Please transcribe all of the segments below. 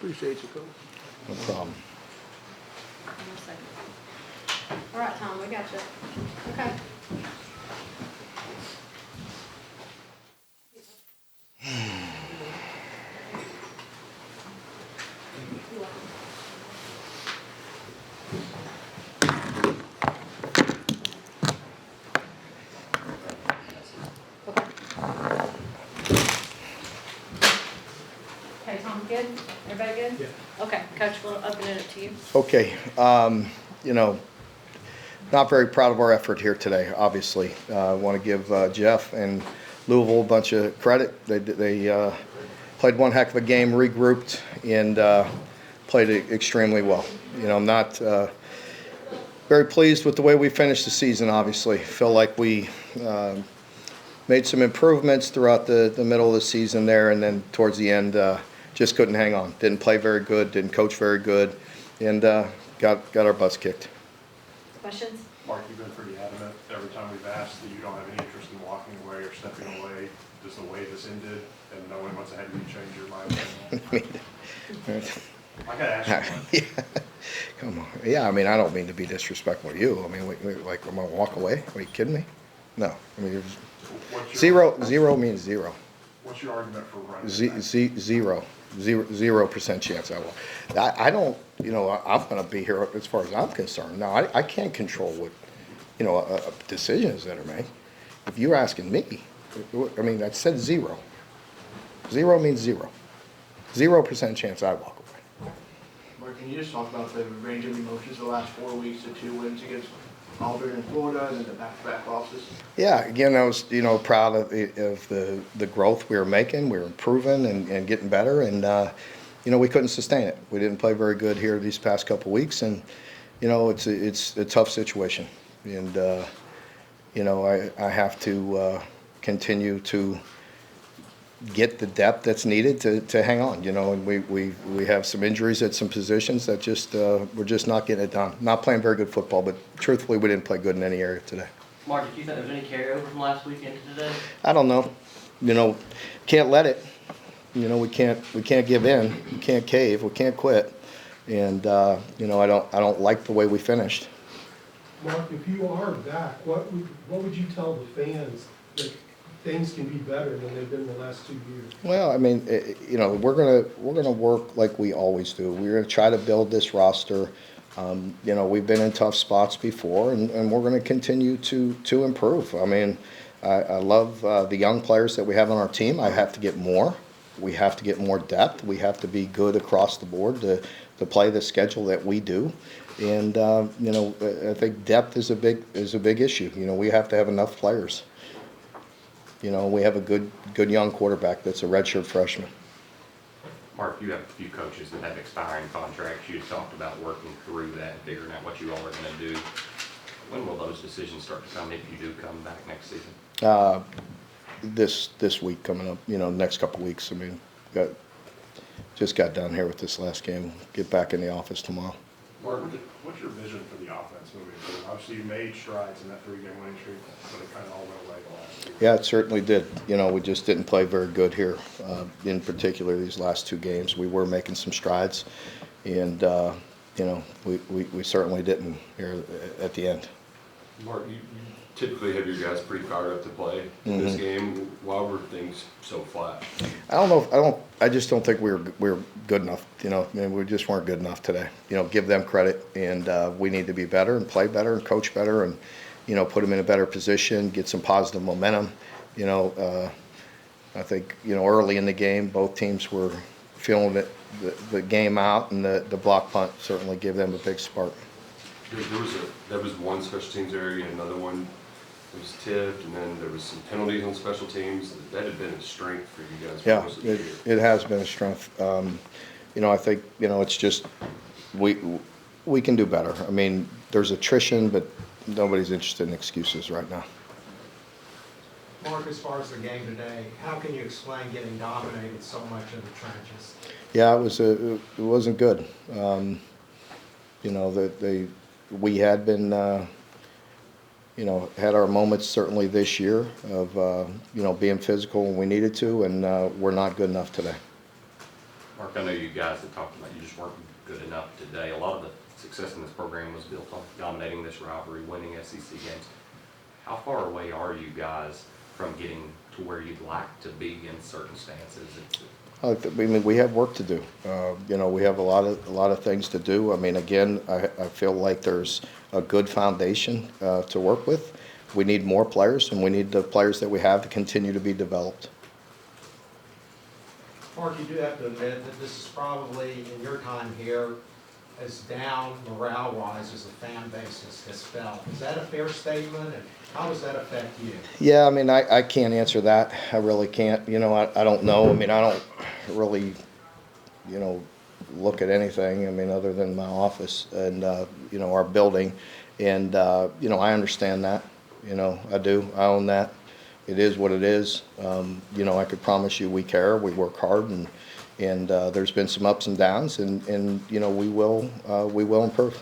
Appreciate you, Coach. No problem. One second. All right, Tom, we got you. Okay. You're welcome. Okay. Okay, Tom, good? Everybody good? Yeah. Okay, Coach, we'll open it up to you. Okay, you know, not very proud of our effort here today, obviously. I want to give Jeff and Louisville a bunch of credit. They played one heck of a game, regrouped, and played it extremely well. You know, I'm not very pleased with the way we finished the season, obviously. Feel like we made some improvements throughout the middle of the season there, and then towards the end, just couldn't hang on. Didn't play very good, didn't coach very good, and got our butts kicked. Questions? Mark, you've been pretty adamant every time we've asked that you don't have any interest in walking away or stepping away. Does the way this ended and knowing what's ahead of you change your mind? I gotta ask you one. Yeah. Come on. Yeah, I mean, I don't mean to be disrespectful to you. I mean, like, I'm gonna walk away? Are you kidding me? No. I mean, What's your- zero means zero. What's your argument for running? Zero. 0% chance I will. I don't, you know, I'm gonna be here as far as I'm concerned. Now, I can't control what, you know, decisions that are made. If you're asking me, I mean, I said zero. Zero means zero. 0% chance I walk away. Mark, can you just talk about the range of emotions the last 4 weeks, the 2 wins against Auburn and Florida, and then the back-to-back losses? Yeah, again, I was, you know, proud of the growth we were making. We were improving and getting better, and you know, we couldn't sustain it. We didn't play very good here these past couple weeks, and you know, it's a tough situation, and you know, I have to continue to get the depth that's needed to hang on, you know, and we have some injuries at some positions that just we're just not getting it done. Not playing very good football, but truthfully, we didn't play good in any area today. Mark, do you think there was any carryover from last week into today? I don't know, you know, can't let it. You know, we can't give in. We can't cave. We can't quit. And you know, I don't like the way we finished. Mark, if you are back, what would you tell the fans that things can be better than they've been the last 2 years? Well, I mean, you know, we're gonna work like we always do. We're gonna try to build this roster. You know, we've been in tough spots before, and we're gonna continue to improve. I mean, I love the young players that we have on our team. I have to get more. We have to get more depth. We have to be good across the board to play the schedule that we do. And you know, I think depth is a big issue. You know, we have to have enough players. You know, we have a good young quarterback that's a redshirt freshman. Mark, you have a few coaches that have expiring contracts. You talked about working through that, figuring out what you all are going to do. When will those decisions start to come if you do come back next season? This week coming up, you know, next couple of weeks. I mean, just got done here with this last game. Get back in the office tomorrow. Mark, what's your vision for the offense moving forward? Obviously, you made strides in that 3-game winning streak, but it kind of all went away the last 2. Yeah, it certainly did. You know, we just didn't play very good here. In particular, these last 2 games, we were making some strides, and you know, we certainly didn't here at the end. Mark, you typically have your guys pretty fired up to play in this game. Why were things so flat? I just don't think we were good enough. You know, I mean, we just weren't good enough today. You know, give them credit, and we need to be better and play better and coach better, and you know, put them in a better position, get some positive momentum. You know, I think, you know, early in the game, both teams were feeling it, the game out, and the block punt certainly gave them a big spark. There was one special teams area, another one that was tipped, and then there was some penalties on special teams. That had been a strength for you guys. Yeah, most of the year. it has been a strength. You know, I think, you know, it's just we can do better. I mean, there's attrition, but nobody's interested in excuses right now. Mark, as far as the game today, how can you explain getting dominated so much in the trenches? Yeah, it wasn't good. You know, we had been, you know, had our moments certainly this year of, you know, being physical when we needed to, and we're not good enough today. Mark, I know you guys had talked about you just weren't good enough today. A lot of the success in this program was built on dominating this rivalry, winning SEC games. How far away are you guys from getting to where you'd like to be in certain stances? I mean, we have work to do. You know, we have a lot of things to do. I mean, again, I feel like there's a good foundation to work with. We need more players, and we need the players that we have to continue to be developed. Mark, you do have to admit that this is probably, in your time here, as down morale-wise as the fan base has felt. Is that a fair statement, and how does that affect you? Yeah, I mean, I can't answer that. I really can't. You know, I don't know. I mean, I don't really, you know, look at anything, I mean, other than my office and, you know, our building. And, you know, I understand that. You know, I do. I own that. It is what it is. You know, I could promise you we care. We work hard, and there's been some ups and downs, and you know, we will improve.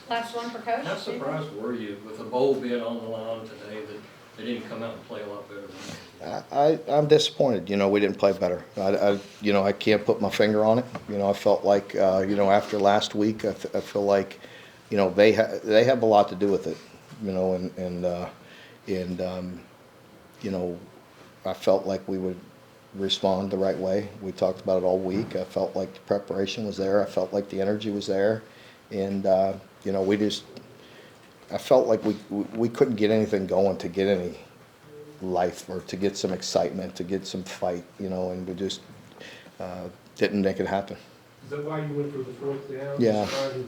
Last one for Coach. How surprised were you with the bowl being on the line today that they didn't come out and play a lot better than that? I'm disappointed. You know, we didn't play better. You know, I can't put my finger on it. You know, I felt like, you know, after last week, I feel like, you know, they have a lot to do with it. You know, and you know, I felt like we would respond the right way. We talked about it all week. I felt like the preparation was there. I felt like the energy was there, and you know, I felt like we couldn't get anything going to get any life or to get some excitement, to get some fight, you know, and we just didn't make it happen. Is that why you went for the fourth down? Yeah. Just trying to-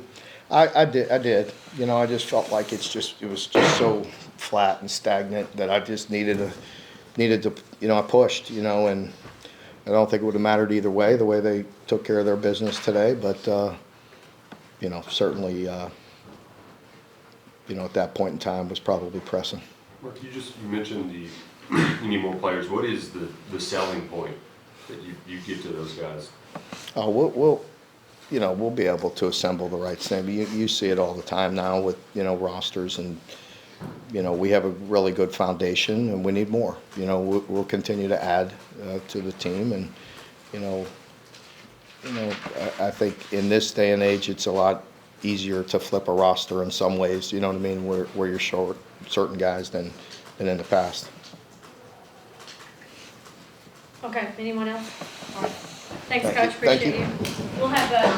I did. You know, I just felt like it was just so flat and stagnant that I just needed to, you know, I pushed, you know, and I don't think it would have mattered either way, the way they took care of their business today, but, you know, certainly, you know, at that point in time was probably pressing. Mark, you mentioned you need more players. What is the selling point that you give to those guys? Oh, we'll be able to assemble the right thing. You see it all the time now with, you know, rosters, and, you know, we have a really good foundation and we need more. You know, we'll continue to add to the team, and, you know, I think in this day and age, it's a lot easier to flip a roster in some ways, you know what I mean, where you're short certain guys than in the past. Okay, anyone else? All right. Thanks, Thank you. Coach, Thank appreciate you. you. We'll have those